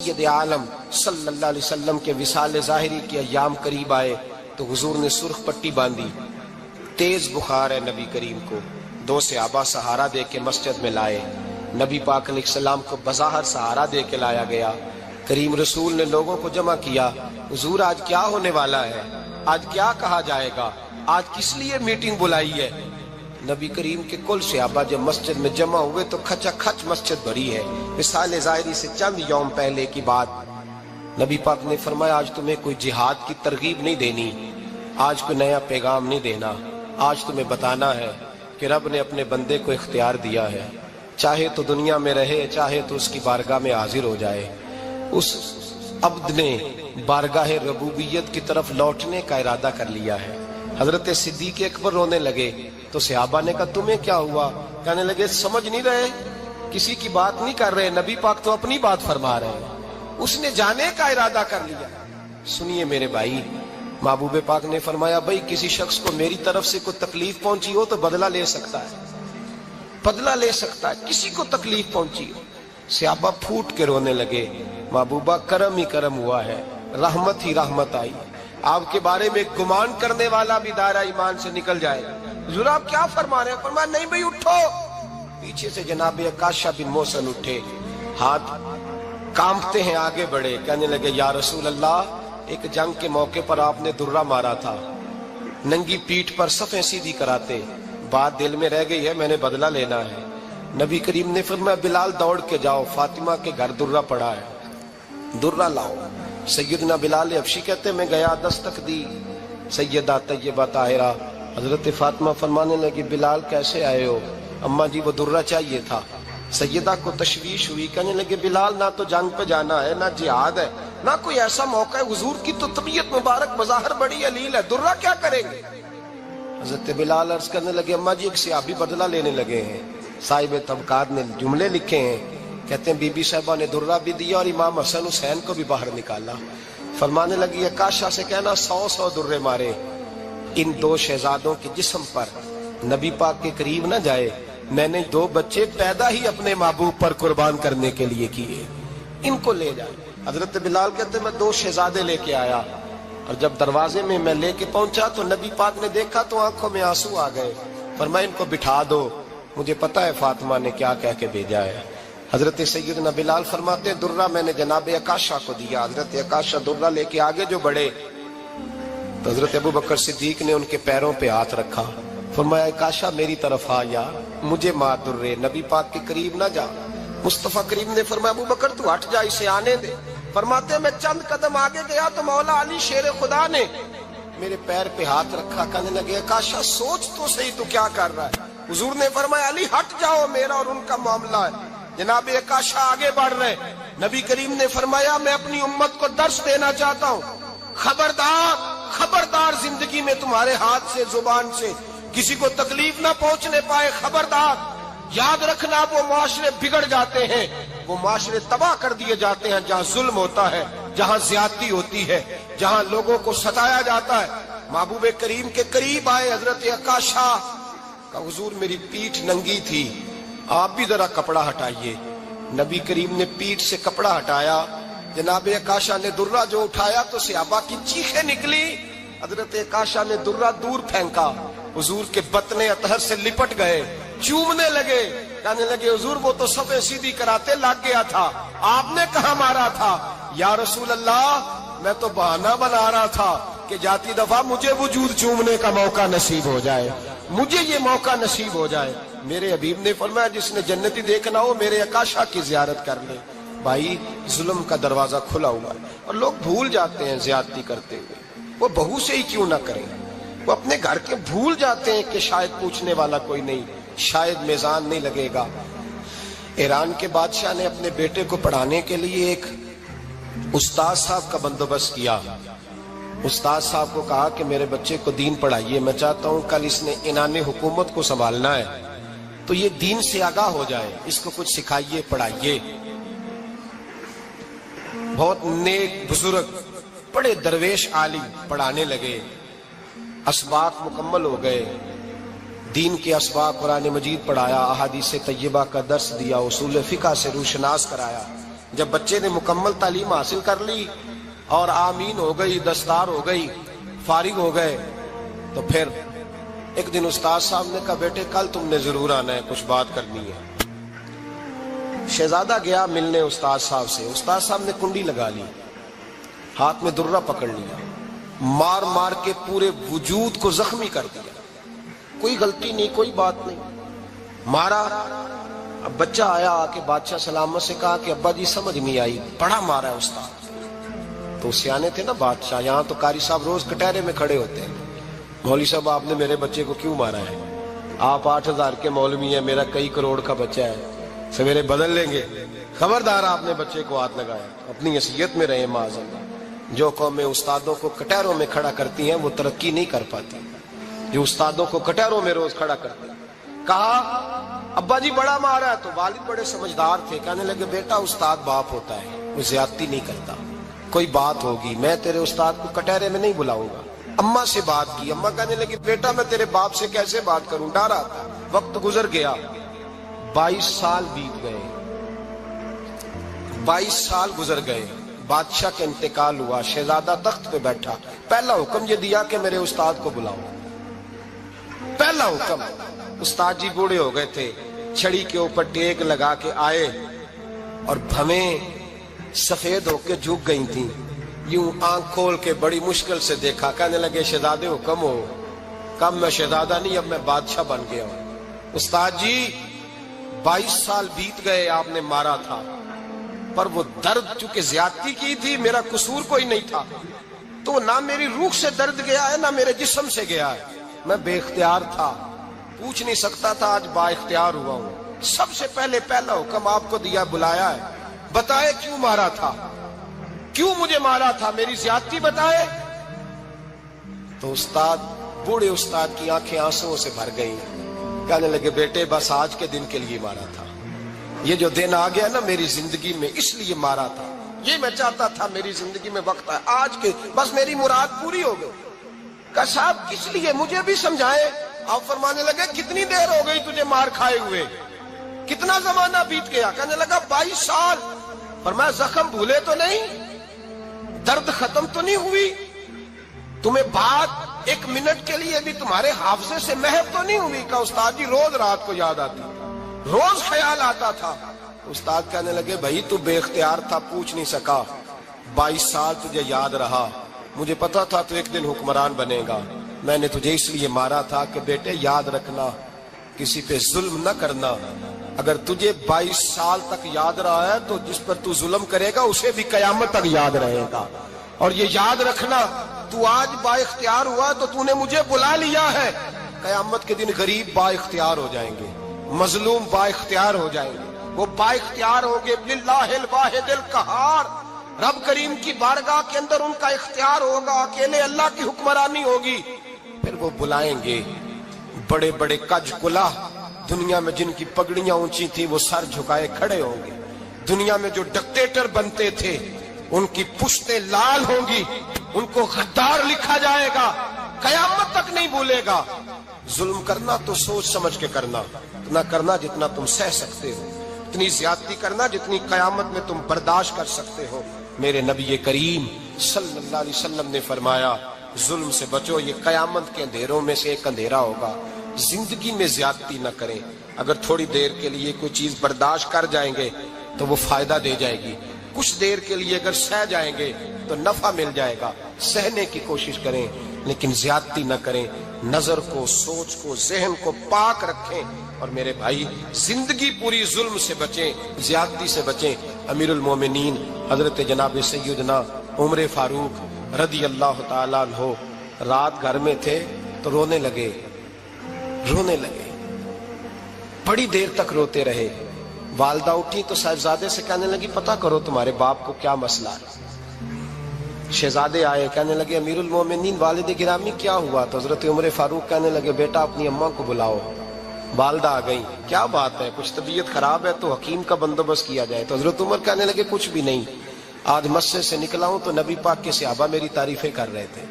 سید عالم صلی اللہ علیہ وسلم کے وصال ظاہری کے ایام قریب آئے تو حضور نے سرخ پٹی باندھی، تیز بخار ہے نبی کریم کو، 2 صحابہ سہارا دے کے مسجد میں لائے، نبی پاک علیہ السلام کو بظاہر سہارا دے کے لایا گیا۔ کریم رسول نے لوگوں کو جمع کیا، حضور آج کیا ہونے والا ہے، آج کیا کہا جائے گا، آج کس لیے میٹنگ بلائی ہے؟ نبی کریم کے کل صحابہ جب مسجد میں جمع ہوئے تو کھچا کھچ مسجد بھری ہے۔ وصال ظاہری سے چند یوم پہلے کی بات، نبی پاک نے فرمایا آج تمہیں کوئی جہاد کی ترغیب نہیں دینی، آج کوئی نیا پیغام نہیں دینا، آج تمہیں بتانا ہے کہ رب نے اپنے بندے کو اختیار دیا ہے، چاہے تو دنیا میں رہے، چاہے تو اس کی بارگاہ میں حاضر ہو جائے۔ اس عبد نے بارگاہ ربوبیت کی طرف لوٹنے کا ارادہ کر لیا ہے۔ حضرت صدیق اکبر رونے لگے تو صحابہ نے کہا تمہیں کیا ہوا؟ کہنے لگے سمجھ نہیں رہے، کسی کی بات نہیں کر رہے، نبی پاک تو اپنی بات فرما رہے ہیں، اس نے جانے کا ارادہ کر لیا۔ سنیے میرے بھائی، محبوب پاک نے فرمایا بھائی کسی شخص کو میری طرف سے کوئی تکلیف پہنچی ہو تو بدلہ لے سکتا ہے، بدلہ لے سکتا ہے، کسی کو تکلیف پہنچی ہو۔ صحابہ پھوٹ کے رونے لگے، محبوبہ کرم ہی کرم ہوا ہے، رحمت ہی رحمت آئی، آپ کے بارے میں گمان کرنے والا بھی دائرہ ایمان سے نکل جائے۔ حضور آپ کیا فرما رہے ہیں؟ فرمایا نہیں بھئی اٹھو۔ پیچھے سے جناب عکاشہ بن محصن اٹھے، ہاتھ کانپتے ہیں، آگے بڑھے، کہنے لگے یا رسول اللہ، ایک جنگ کے موقع پر آپ نے درہ مارا تھا، ننگی پیٹھ پر صفیں سیدھی کراتے، بات دل میں رہ گئی ہے، میں نے بدلہ لینا ہے۔ نبی کریم نے فرمایا بلال دوڑ کے جاؤ، فاطمہ کے گھر درہ پڑا ہے، درہ لاؤ۔ سیدنا بلال حبشی کہتے میں گیا، دستک دی، سیدہ طیبہ طاہرہ حضرت فاطمہ فرمانے لگی بلال کیسے آئے ہو؟ اماں جی وہ درہ چاہیے تھا۔ سیدہ کو تشویش ہوئی، کہنے لگے بلال نہ تو جنگ پہ جانا ہے، نہ جہاد ہے، نہ کوئی ایسا موقع ہے، حضور کی تو طبیعت مبارک بظاہر بڑی علیل ہے، درہ کیا کریں گے؟ حضرت بلال عرض کرنے لگے اماں جی ایک صحابی بدلہ لینے لگے ہیں، صاحب طبقات نے جملے لکھے ہیں، کہتے ہیں بی بی صاحبہ نے درہ بھی دیا اور امام حسن حسین کو بھی باہر نکالا۔ فرمانے لگی عکاشہ سے کہنا 100 درے مارے، ان 2 شہزادوں کے جسم پر نبی پاک کے قریب نہ جائے، میں نے 2 بچے پیدا ہی اپنے محبوب پر قربان کرنے کے لیے کیے، ان کو لے جائے۔ حضرت بلال کہتے میں 2 شہزادے لے کے آیا، اور جب دروازے میں میں لے کے پہنچا تو نبی پاک نے دیکھا تو آنکھوں میں آنسو آ گئے، فرمایا ان کو بٹھا دو، مجھے پتا ہے فاطمہ نے کیا کہہ کے بھیجا ہے۔ حضرت سیدنا بلال فرماتے ہیں درہ میں نے جناب عکاشہ کو دیا، حضرت عکاشہ درہ لے کے آگے جو بڑھے تو حضرت ابو بکر صدیق نے ان کے پیروں پہ ہاتھ رکھا، فرمایا عکاشہ میری طرف آ یا مجھے مار درے، نبی پاک کے قریب نہ جا۔ مصطفیٰ کریم نے فرمایا ابو بکر تو ہٹ جا، اسے آنے دے۔ فرماتے ہیں میں چند قدم آگے گیا تو مولا علی شیر خدا نے میرے پیر پہ ہاتھ رکھا، کہنے لگے عکاشہ سوچ تو صحیح تو کیا کر رہا ہے؟ حضور نے فرمایا علی ہٹ جاؤ، میرا اور ان کا معاملہ ہے۔ جناب عکاشہ آگے بڑھ رہے، نبی کریم نے فرمایا میں اپنی امت کو درس دینا چاہتا ہوں، خبردار خبردار زندگی میں تمہارے ہاتھ سے زبان سے کسی کو تکلیف نہ پہنچنے پائے، خبردار یاد رکھنا وہ معاشرے بگڑ جاتے ہیں، وہ معاشرے تباہ کر دیے جاتے ہیں جہاں ظلم ہوتا ہے، جہاں زیادتی ہوتی ہے، جہاں لوگوں کو ستایا جاتا ہے۔ محبوب کریم کے قریب آئے حضرت عکاشہ کہ حضور میری پیٹھ ننگی تھی، آپ بھی ذرا کپڑا ہٹائیے۔ نبی کریم نے پیٹھ سے کپڑا ہٹایا، جناب عکاشہ نے درہ جو اٹھایا تو صحابہ کی چیخیں نکلی، حضرت عکاشہ نے درہ دور پھینکا، حضور کے بطن اطہر سے لپٹ گئے، چومنے لگے، کہنے لگے حضور وہ تو صفیں سیدھی کراتے لگ گیا تھا، آپ نے کہاں مارا تھا؟ یا رسول اللہ میں تو بہانہ بنا رہا تھا کہ جاتی دفعہ مجھے وجود چومنے کا موقع نصیب ہو جائے، مجھے یہ موقع نصیب ہو جائے۔ میرے حبیب نے فرمایا جس نے جنتی دیکھنا ہو میرے عکاشہ کی زیارت کر لے۔ بھائی ظلم کا دروازہ کھلا ہوا ہے اور لوگ بھول جاتے ہیں زیادتی کرتے ہوئے، وہ بہو سے ہی کیوں نہ کریں، وہ اپنے گھر کے بھول جاتے ہیں کہ شاید پوچھنے والا کوئی نہیں، شاید میزان نہیں لگے گا۔ ایران کے بادشاہ نے اپنے بیٹے کو پڑھانے کے لیے ایک استاد صاحب کا بندوبست کیا۔ استاد صاحب کو کہا کہ میرے بچے کو دین پڑھائیے، میں چاہتا ہوں کل اس نے عنان حکومت کو سنبھالنا ہے تو یہ دین سے آگاہ ہو جائے، اس کو کچھ سکھائیے، پڑھائیے۔ بہت نیک بزرگ بڑے درویش عالم پڑھانے لگے، اسباق مکمل ہو گئے، دین کے اسباق قرآن مجید پڑھایا، احادیث طیبہ کا درس دیا، اصول فقہ سے روشناس کرایا۔ جب بچے نے مکمل تعلیم حاصل کر لی اور آمین ہو گئی، دستار ہو گئی، فارغ ہو گئے، تو پھر ایک دن استاد صاحب نے کہا بیٹے کل تم نے ضرور آنا ہے، کچھ بات کرنی ہے۔ شہزادہ گیا ملنے استاد صاحب سے، استاد صاحب نے کنڈی لگا لی، ہاتھ میں درہ پکڑ لیا، مار مار کے پورے وجود کو زخمی کر دیا، کوئی غلطی نہیں، کوئی بات نہیں، مارا۔ اب بچہ آیا آ کے بادشاہ سلامت سے کہا کہ ابا جی سمجھ نہیں آئی، بڑا مارا ہے استاد۔ تو سیانے تھے نا بادشاہ، یہاں تو قاری صاحب روز کٹہرے میں کھڑے ہوتے ہیں، مولوی صاحب آپ نے میرے بچے کو کیوں مارا ہے؟ آپ 8,000 کے مولوی ہیں، میرا کئی کروڑ کا بچہ ہے، سویرے بدل لیں گے، خبردار آپ نے بچے کو ہاتھ لگایا، اپنی حیثیت میں رہے معاذ۔ جو قومیں استادوں کو کٹہروں میں کھڑا کرتی ہیں وہ ترقی نہیں کر پاتی، جو استادوں کو کٹہروں میں روز کھڑا کرتی ہیں۔ کہا ابا جی بڑا مارا ہے، تو والد بڑے سمجھدار تھے، کہنے لگے بیٹا استاد باپ ہوتا ہے، وہ زیادتی نہیں کرتا، کوئی بات ہوگی میں تیرے استاد کو کٹہرے میں نہیں بلاؤں گا۔ اماں سے بات کی، اماں کہنے لگی بیٹا میں تیرے باپ سے کیسے بات کروں، ڈر آتا۔ وقت گزر گیا، 22 سال بیت گئے، 22 سال گزر گئے، بادشاہ کا انتقال ہوا، شہزادہ تخت پہ بیٹھا، پہلا حکم یہ دیا کہ میرے استاد کو بلاؤ، پہلا حکم۔ استاد جی بوڑھے ہو گئے تھے، چھڑی کے اوپر ٹیک لگا کے آئے اور بھویں سفید ہو کے جھک گئی تھیں، یوں آنکھ کھول کے بڑی مشکل سے دیکھا، کہنے لگے شہزادے حکم ہو۔ کب میں شہزادہ نہیں، اب میں بادشاہ بن گیا ہوں۔ استاد جی 22 سال بیت گئے، آپ نے مارا تھا، پر وہ درد چونکہ زیادتی کی تھی، میرا قصور کوئی نہیں تھا، تو نہ میری روح سے درد گیا ہے نہ میرے جسم سے گیا ہے، میں بے اختیار تھا، پوچھ نہیں سکتا تھا، آج با اختیار ہوا ہوں۔ سب سے پہلے پہلا حکم آپ کو دیا، بلایا ہے، بتائے کیوں مارا تھا، کیوں مجھے مارا تھا، میری زیادتی بتائے۔ تو استاد، بوڑھے استاد کی آنکھیں آنسوں سے بھر گئیں، کہنے لگے بیٹے بس آج کے دن کے لیے مارا تھا، یہ جو دن آ گیا نا میری زندگی میں اس لیے مارا تھا، یہ میں چاہتا تھا میری زندگی میں وقت آئے، آج کے بس میری مراد پوری ہو گئی۔ کہا صاحب کس لیے، مجھے بھی سمجھائے۔ آپ فرمانے لگے کتنی دیر ہو گئی تجھے مار کھائے ہوئے، کتنا زمانہ بیت گیا؟ کہنے لگا 22 سال۔ فرمایا زخم بھولے تو نہیں، درد ختم تو نہیں ہوئی، تمہیں بات 1 منٹ کے لیے بھی تمہارے حافظے سے محو تو نہیں ہوئی؟ کہا استاد جی روز رات کو یاد آتی، روز خیال آتا تھا۔ استاد کہنے لگے بھائی تو بے اختیار تھا، پوچھ نہیں سکا، 22 سال تجھے یاد رہا، مجھے پتا تھا تو ایک دن حکمران بنے گا، میں نے تجھے اس لیے مارا تھا کہ بیٹے یاد رکھنا، کسی پہ ظلم نہ کرنا، اگر تجھے 22 سال تک یاد رہا ہے تو جس پر تو ظلم کرے گا اسے بھی قیامت تک یاد رہے گا، اور یہ یاد رکھنا تو آج با اختیار ہوا تو تو نے مجھے بلا لیا ہے، قیامت کے دن غریب با اختیار ہو جائیں گے، مظلوم با اختیار ہو جائیں گے، وہ با اختیار ہوگے للہ الواحد القہار، رب کریم کی بارگاہ کے اندر ان کا اختیار ہوگا، اکیلے اللہ کی حکمرانی ہوگی، پھر وہ بلائیں گے بڑے بڑے کج کلا، دنیا میں جن کی پگڑیاں اونچی تھی وہ سر جھکائے کھڑے ہوں گے، دنیا میں جو ڈکٹیٹر بنتے تھے ان کی پشتیں لال ہوں گی، ان کو غدار لکھا جائے گا، قیامت تک نہیں بھولے گا۔ ظلم کرنا تو سوچ سمجھ کے کرنا، اتنا کرنا جتنا تم سہ سکتے ہو، اتنی زیادتی کرنا جتنی قیامت میں تم برداشت کر سکتے ہو۔ میرے نبی کریم صلی اللہ علیہ وسلم نے فرمایا ظلم سے بچو، یہ قیامت کے اندھیروں میں سے ایک اندھیرا ہوگا، زندگی میں زیادتی نہ کریں، اگر تھوڑی دیر کے لیے کوئی چیز برداشت کر جائیں گے تو وہ فائدہ دے جائے گی، کچھ دیر کے لیے اگر سہ جائیں گے تو نفع مل جائے گا، سہنے کی کوشش کریں لیکن زیادتی نہ کریں، نظر کو، سوچ کو، ذہن کو پاک رکھیں، اور میرے بھائی زندگی پوری ظلم سے بچیں، زیادتی سے بچیں۔ امیر المومنین حضرت جناب سیدنا عمر فاروق رضی اللہ تعالیٰ عنہ رات گھر میں تھے تو رونے لگے، بڑی دیر تک روتے رہے، والدہ اٹھی تو صاحبزادے سے کہنے لگی پتہ کرو تمہارے باپ کو کیا مسئلہ ہے۔ شہزادے آئے، کہنے لگے امیر المومنین والد گرامی کیا ہوا؟ تو حضرت عمر فاروق کہنے لگے بیٹا اپنی اماں کو بلاؤ۔ والدہ آ گئی، کیا بات ہے، کچھ طبیعت خراب ہے تو حکیم کا بندوبست کیا جائے۔ تو حضرت عمر کہنے لگے کچھ بھی نہیں، آج مسجد سے نکلا ہوں تو نبی پاک کے صحابہ میری تعریفیں کر رہے تھے۔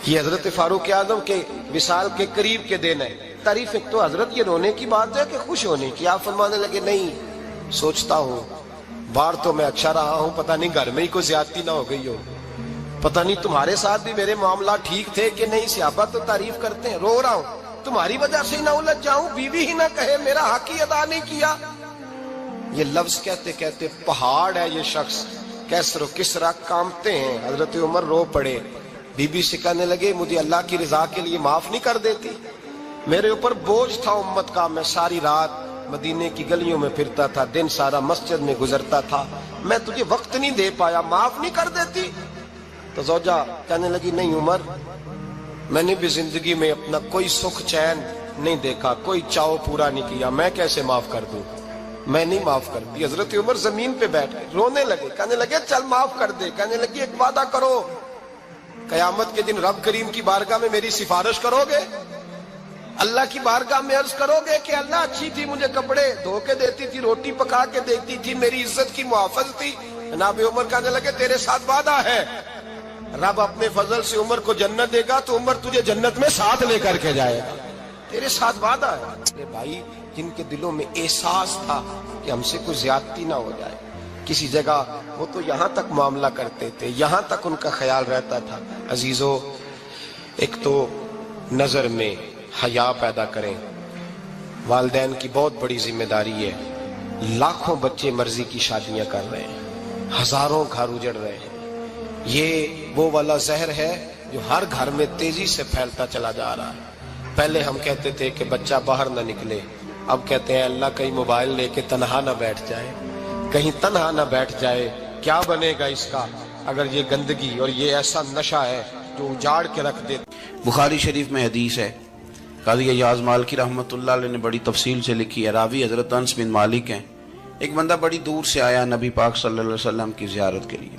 یہ حضرت فاروق اعظم کے وصال کے قریب کے دن ہے، تعریفیں تو حضرت یہ رونے کی بات ہے کہ خوش ہونے کی؟ آپ فرمانے لگے نہیں، سوچتا ہوں باہر تو میں اچھا رہا ہوں، پتہ نہیں گھر میں ہی کوئی زیادتی نہ ہو گئی ہو، پتہ نہیں تمہارے ساتھ بھی میرے معاملات ٹھیک تھے کہ نہیں۔ صحابہ تو تعریف کرتے ہیں، رو رہا ہوں تمہاری وجہ سے نہ الجھ جاؤں، بیوی ہی نہ کہے میرا حق ہی ادا نہیں کیا۔ یہ لفظ کہتے کہتے پہاڑ ہے یہ شخص، کیسر و کسرا کانپتے ہیں۔ حضرت عمر رو پڑے، بی بی سے کہنے لگے مجھے اللہ کی رضا کے لیے معاف نہیں کر دیتی؟ میرے اوپر بوجھ تھا امت کا، میں ساری رات مدینے کی گلیوں میں پھرتا تھا، دن سارا مسجد میں گزرتا تھا، میں تجھے وقت نہیں دے پایا، معاف نہیں کر دیتی؟ تو زوجہ کہنے لگی نہیں عمر، میں نے بھی زندگی میں اپنا کوئی سکھ چین نہیں دیکھا، کوئی چاؤ پورا نہیں کیا، میں کیسے معاف کر دوں؟ میں نہیں معاف کرتی۔ حضرت عمر زمین پہ بیٹھ گئے، رونے لگے، کہنے لگے چل معاف کر دے۔ کہنے لگی ایک وعدہ کرو، قیامت کے دن رب کریم کی بارگاہ میں میری سفارش کرو گے؟ اللہ کی بارگاہ میں عرض کرو گے کہ اللہ اچھی تھی، مجھے کپڑے دھو کے دیتی تھی، روٹی پکا کے دیتی تھی، میری عزت کی محافظ تھی؟ جناب عمر کہنے لگے تیرے ساتھ وعدہ ہے، رب اپنے فضل سے عمر کو جنت دے گا تو عمر تجھے جنت میں ساتھ لے کر کے جائے گا، تیرے ساتھ وعدہ ہے۔ میرے بھائی جن کے دلوں میں احساس تھا کہ ہم سے کوئی زیادتی نہ ہو جائے کسی جگہ، وہ تو یہاں تک معاملہ کرتے تھے، یہاں تک ان کا خیال رہتا تھا۔ عزیزو، ایک تو نظر میں حیا پیدا کریں، والدین کی بہت بڑی ذمہ داری ہے۔ لاکھوں بچے مرضی کی شادیاں کر رہے ہیں، ہزاروں گھر اجڑ رہے ہیں، یہ وہ والا زہر ہے جو ہر گھر میں تیزی سے پھیلتا چلا جا رہا ہے۔ پہلے ہم کہتے تھے کہ بچہ باہر نہ نکلے، اب کہتے ہیں اللہ کہیں موبائل لے کے تنہا نہ بیٹھ جائے، کہیں تنہا نہ بیٹھ جائے، کیا بنے گا اس کا اگر یہ گندگی اور یہ ایسا نشہ ہے جو اجاڑ کے رکھ دے۔ بخاری شریف میں حدیث ہے، قاضی ایاز مالکی رحمۃ اللہ علیہ نے بڑی تفصیل سے لکھی ہے، راوی حضرت انس بن مالک ہیں۔ ایک بندہ بڑی دور سے آیا نبی پاک صلی اللہ علیہ وسلم کی زیارت کے لیے،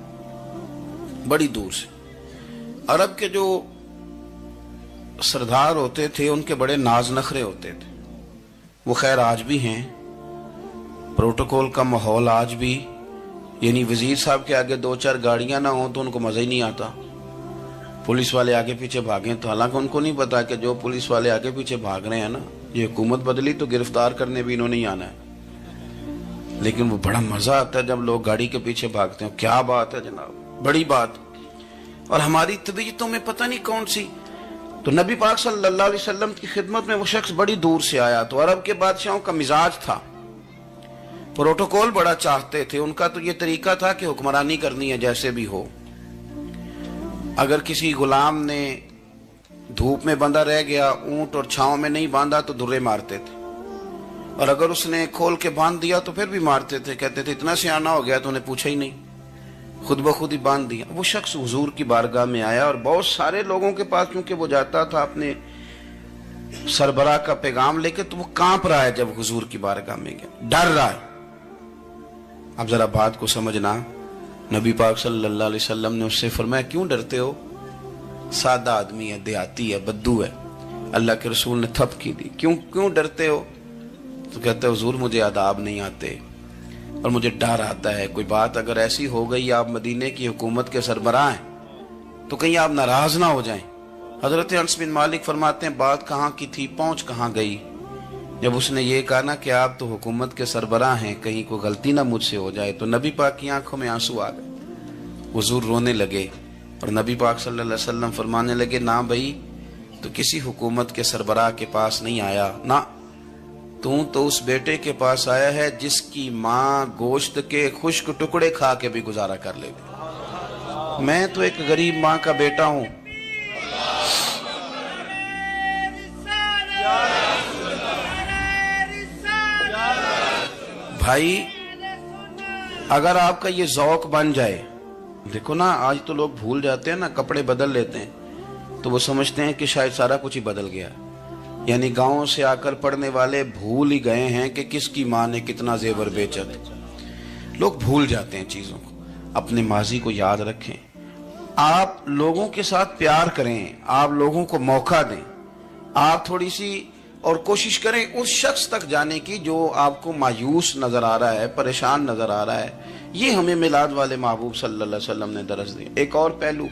بڑی دور سے۔ عرب کے جو سردار ہوتے تھے ان کے بڑے ناز نخرے ہوتے تھے، وہ خیر آج بھی ہیں، پروٹوکول کا ماحول آج بھی، یعنی وزیر صاحب کے آگے دو چار گاڑیاں نہ ہوں تو ان کو مزہ ہی نہیں آتا، پولیس والے آگے پیچھے بھاگیں تو حالانکہ ان کو نہیں پتا کہ جو پولیس والے آگے پیچھے بھاگ رہے ہیں نا، یہ حکومت بدلی تو گرفتار کرنے بھی انہوں نہیں آنا ہے، لیکن وہ بڑا مزہ آتا ہے جب لوگ گاڑی کے پیچھے بھاگتے ہیں۔ کیا بات ہے جناب، بڑی بات۔ اور ہماری طبیعتوں میں پتہ نہیں کون سی، تو نبی پاک صلی اللہ علیہ وسلم کی خدمت میں وہ شخص بڑی دور سے آیا، تو عرب کے بادشاہوں کا مزاج تھا، پروٹوکول بڑا چاہتے تھے، ان کا تو یہ طریقہ تھا کہ حکمرانی کرنی ہے جیسے بھی ہو۔ اگر کسی غلام نے دھوپ میں بندھا رہ گیا، اونٹ اور چھاؤں میں نہیں باندھا تو درے مارتے تھے، اور اگر اس نے کھول کے باندھ دیا تو پھر بھی مارتے تھے، کہتے تھے اتنا سیانا ہو گیا تو انہیں پوچھا ہی نہیں، خود بخود ہی باندھ دیا۔ وہ شخص حضور کی بارگاہ میں آیا اور بہت سارے لوگوں کے پاس کیونکہ وہ جاتا تھا اپنے سربراہ کا پیغام لے کے، تو وہ کانپ رہا ہے جب حضور کی بارگاہ میں گیا، ڈر رہا ہے۔ اب ذرا بات کو سمجھنا، نبی پاک صلی اللہ علیہ وسلم نے اس سے فرمایا کیوں ڈرتے ہو؟ سادہ آدمی ہے، دیہاتی ہے، بدو ہے۔ اللہ کے رسول نے تھپ کی دی، کیوں ڈرتے ہو؟ تو کہتا ہے حضور مجھے آداب نہیں آتے اور مجھے ڈر آتا ہے، کوئی بات اگر ایسی ہو گئی، آپ مدینے کی حکومت کے سربراہ ہیں تو کہیں آپ ناراض نہ ہو جائیں۔ حضرت انس بن مالک فرماتے ہیں بات کہاں کی تھی، پہنچ کہاں گئی؟ جب اس نے یہ کہا نا کہ آپ تو حکومت کے سربراہ ہیں، کہیں کوئی غلطی نہ مجھ سے ہو جائے، تو نبی پاک کی آنکھوں میں آنسو آ گئے، حضور رونے لگے، اور نبی پاک صلی اللہ علیہ وسلم فرمانے لگے نہ بھائی، تو کسی حکومت کے سربراہ کے پاس نہیں آیا، نہ تو اس بیٹے کے پاس آیا ہے جس کی ماں گوشت کے خشک ٹکڑے کھا کے بھی گزارا کر لے گی۔ میں تو ایک غریب ماں کا بیٹا ہوں۔ بھائی اگر آپ کا یہ ذوق بن جائے، دیکھو نا آج تو لوگ بھول جاتے ہیں نا، کپڑے بدل لیتے ہیں تو وہ سمجھتے ہیں کہ شاید سارا کچھ ہی بدل گیا، یعنی گاؤں سے آ کر پڑھنے والے بھول ہی گئے ہیں کہ کس کی ماں نے کتنا زیور بیچا تھا۔ لوگ بھول جاتے ہیں چیزوں کو، اپنے ماضی کو یاد رکھیں، آپ لوگوں کے ساتھ پیار کریں، آپ لوگوں کو موقع دیں، آپ تھوڑی سی اور کوشش کریں اس شخص تک جانے کی جو آپ کو مایوس نظر آ رہا ہے، پریشان نظر آ رہا ہے۔ یہ ہمیں میلاد والے محبوب صلی اللہ علیہ وسلم نے درس دیا۔ ایک اور پہلو،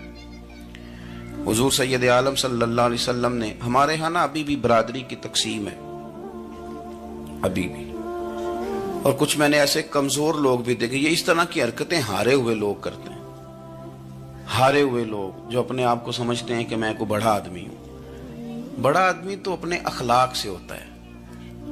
حضور سید عالم صلی اللہ علیہ وسلم نے، ہمارے ہاں نا ابھی بھی برادری کی تقسیم ہے، ابھی بھی اور کچھ میں نے ایسے کمزور لوگ بھی دیکھے، یہ اس طرح کی حرکتیں ہارے ہوئے لوگ کرتے ہیں. ہارے ہوئے لوگ جو اپنے آپ کو سمجھتے ہیں کہ میں کوئی بڑا آدمی ہوں. بڑا آدمی تو اپنے اخلاق سے ہوتا ہے،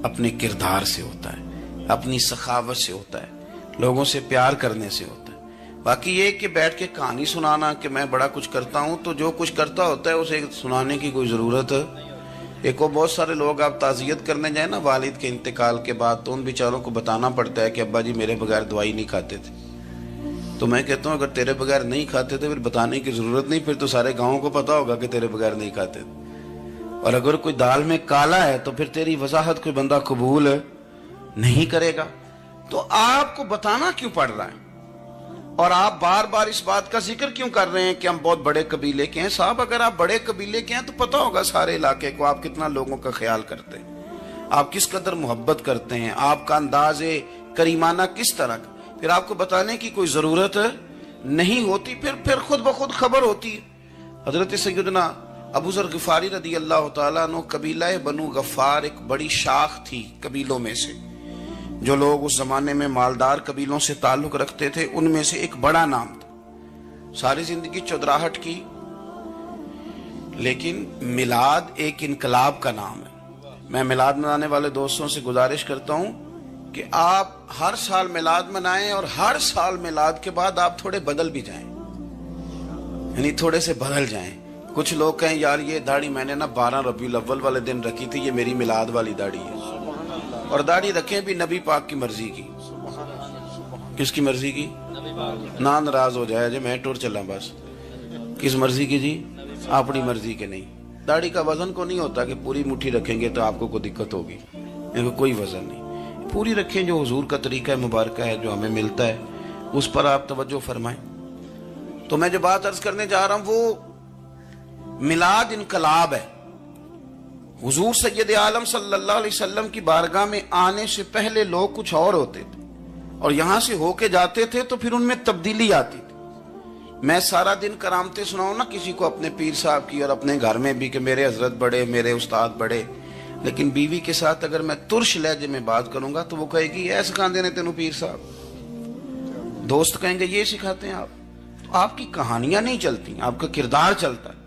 اپنے کردار سے ہوتا ہے، اپنی سخاوت سے ہوتا ہے، لوگوں سے پیار کرنے سے ہوتا ہے. باقی یہ کہ بیٹھ کے کہانی سنانا کہ میں بڑا کچھ کرتا ہوں، تو جو کچھ کرتا ہوتا ہے اسے سنانے کی کوئی ضرورت. ایک وہ بہت سارے لوگ آپ تعزیت کرنے جائیں نا والد کے انتقال کے بعد، تو ان بیچاروں کو بتانا پڑتا ہے کہ ابا جی میرے بغیر دوائی نہیں کھاتے تھے. تو میں کہتا ہوں اگر تیرے بغیر نہیں کھاتے تھے پھر بتانے کی ضرورت نہیں، پھر تو سارے گاؤں کو پتا ہوگا کہ تیرے بغیر نہیں کھاتے تھے. اور اگر کوئی دال میں کالا ہے تو پھر تیری وضاحت کوئی بندہ قبول نہیں کرے گا. تو آپ کو بتانا کیوں پڑ رہا ہے؟ اور آپ بار بار اس بات کا ذکر کیوں کر رہے ہیں کہ ہم بہت بڑے قبیلے کے ہیں؟ صاحب اگر آپ بڑے قبیلے کے ہیں تو پتا ہوگا سارے علاقے کو آپ کتنا لوگوں کا خیال کرتے ہیں، آپ کس قدر محبت کرتے ہیں، آپ کا انداز کریمانہ کس طرح کا. پھر آپ کو بتانے کی کوئی ضرورت نہیں ہوتی، پھر خود بخود خبر ہوتی. حضرت سیدنا ابو ذر غفاری رضی اللہ تعالیٰ عنہ، قبیلہ بنو غفار ایک بڑی شاخ تھی قبیلوں میں سے. جو لوگ اس زمانے میں مالدار قبیلوں سے تعلق رکھتے تھے ان میں سے ایک بڑا نام تھا. ساری زندگی چودراہٹ کی، لیکن میلاد ایک انقلاب کا نام ہے. میں میلاد منانے والے دوستوں سے گزارش کرتا ہوں کہ آپ ہر سال میلاد منائیں، اور ہر سال میلاد کے بعد آپ تھوڑے بدل بھی جائیں، یعنی تھوڑے سے بدل جائیں. کچھ لوگ کہیں یار یہ داڑھی میں نے نا 12 ربیع الاول والے دن رکھی تھی، یہ میری میلاد والی داڑھی ہے. اور داڑھی رکھیں بھی نبی پاک کی مرضی کی. کس کی مرضی کی؟ نہ ناراض ہو جائے جی میں ٹور چلا بس. کس مرضی کی جی؟ اپنی مرضی کے نہیں. داڑھی کا وزن کو نہیں ہوتا کہ پوری مٹھی رکھیں گے تو آپ کو کوئی دقت ہوگی، کوئی وزن نہیں. پوری رکھیں، جو حضور کا طریقہ مبارکہ ہے جو ہمیں ملتا ہے اس پر آپ توجہ فرمائیں. تو میں جو بات عرض کرنے جا رہا ہوں وہ میلاد انقلاب ہے. حضور سید عالم صلی اللہ علیہ وسلم کی بارگاہ میں آنے سے پہلے لوگ کچھ اور ہوتے تھے، اور یہاں سے ہو کے جاتے تھے تو پھر ان میں تبدیلی آتی تھی. میں سارا دن کرامتیں سناؤں نا کسی کو اپنے پیر صاحب کی، اور اپنے گھر میں بھی کہ میرے حضرت بڑے، میرے استاد بڑے، لیکن بیوی کے ساتھ اگر میں ترش لہجے میں بات کروں گا تو وہ کہے گی یہ سکھاندے نے تینوں پیر صاحب. دوست کہیں گے یہ سکھاتے ہیں آپ. تو آپ کی کہانیاں نہیں چلتی، آپ کا کردار چلتا ہے.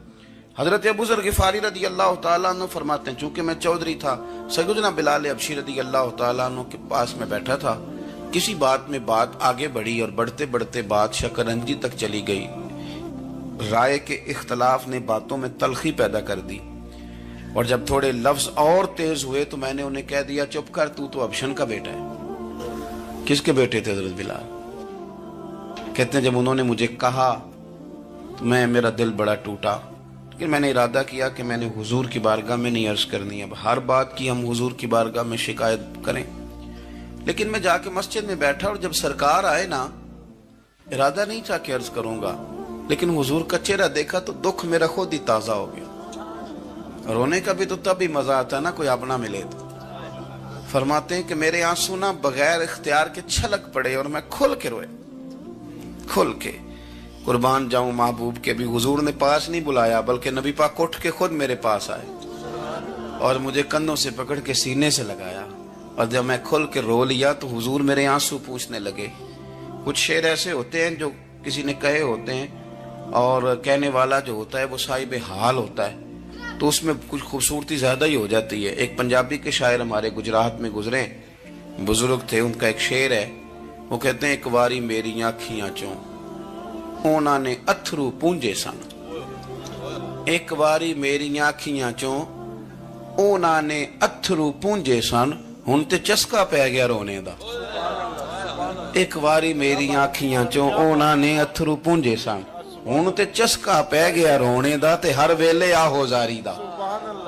حضرت ابو ذر غفاری رضی اللہ تعالیٰ عنہ فرماتے ہیں چونکہ میں چودھری تھا، سیدنا بلال حبشی رضی اللہ تعالیٰ عنہ کے پاس میں بیٹھا تھا. کسی بات میں بات آگے بڑھی اور بڑھتے بڑھتے بات شکنجی تک چلی گئی. رائے کے اختلاف نے باتوں میں تلخی پیدا کر دی، اور جب تھوڑے لفظ اور تیز ہوئے تو میں نے انہیں کہہ دیا چپ کر، تو ابشن کا بیٹا ہے. کس کے بیٹے تھے حضرت بلال؟ کہتے ہیں جب انہوں نے مجھے کہا تو میرا دل بڑا ٹوٹا، لیکن میں نے ارادہ کیا کہ میں نے حضور کی بارگاہ میں نہیں عرض کرنی. اب ہر بات کی ہم حضور کی بارگاہ میں شکایت کریں. لیکن میں جا کے مسجد میں بیٹھا، اور جب سرکار آئے نا، ارادہ نہیں تھا کہ عرض کروں گا، لیکن حضور کا چہرہ دیکھا تو دکھ میرا خود ہی تازہ ہو گیا. رونے کا بھی تو تب ہی مزہ آتا ہے نا کوئی اپنا ملے تو. فرماتے ہیں کہ میرے آنسو نہ بغیر اختیار کے چھلک پڑے، اور میں کھل کے روئے، کھل کے. قربان جاؤں محبوب کے بھی حضور نے پاس نہیں بلایا، بلکہ نبی پاک اٹھ کے خود میرے پاس آئے اور مجھے کندھوں سے پکڑ کے سینے سے لگایا. اور جب میں کھل کے رو لیا تو حضور میرے آنسو پوچھنے لگے. کچھ شعر ایسے ہوتے ہیں جو کسی نے کہے ہوتے ہیں، اور کہنے والا جو ہوتا ہے وہ صاحب حال ہوتا ہے، تو اس میں کچھ خوبصورتی زیادہ ہی ہو جاتی ہے. ایک پنجابی کے شاعر ہمارے گجرات میں گزرے، بزرگ تھے، ان کا ایک شعر ہے. وہ کہتے ہیں ایک واری میری آنکھیاں چوں اونا نے اتھرو پونجے سن. ایک واری میری آنکھیاں چوں اونا نے اتھرو پونجے سن، ہن تے چسکا پہ گیا رونے دا. ایک واری میری آنکھیاں چوں اونا نے اتھرو پونجے سن، ہن تے چسکا پہ گیا رونے دا، تے ہر ویلے آہو زاری دا.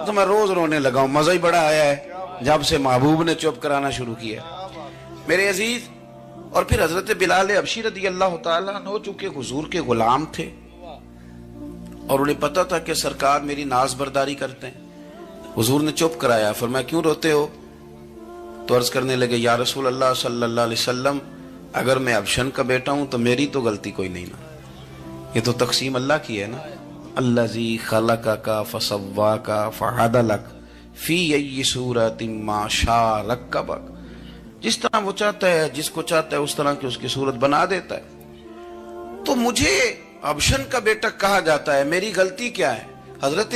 تو میں روز رونے لگا ہوں. مزہ ہی بڑا آیا ہے جب سے محبوب نے چپ کرانا شروع کیا میرے عزیز. اور پھر حضرت بلال حبشی رضی اللہ تعالیٰ عنہ چونکہ حضور کے غلام تھے اور انہیں پتا تھا کہ سرکار میری ناز برداری کرتے ہیں، حضور نے چپ کرایا. فرمایا کیوں روتے ہو؟ تو عرض کرنے لگے یا رسول اللہ صلی اللہ علیہ وسلم، اگر میں ابشن کا بیٹا ہوں تو میری تو غلطی کوئی نہیں نا، یہ تو تقسیم اللہ کی ہے نا. الذی خلقک فسواک فعدلک فی ای صورت ما شاء رکبک جس طرح وہ چاہتا ہے، جس کو چاہتا ہے اس طرح کی اس کی صورت بنا دیتا ہے. تو مجھے ابشن کا بیٹا کہا جاتا ہے، میری غلطی کیا ہے؟ حضرت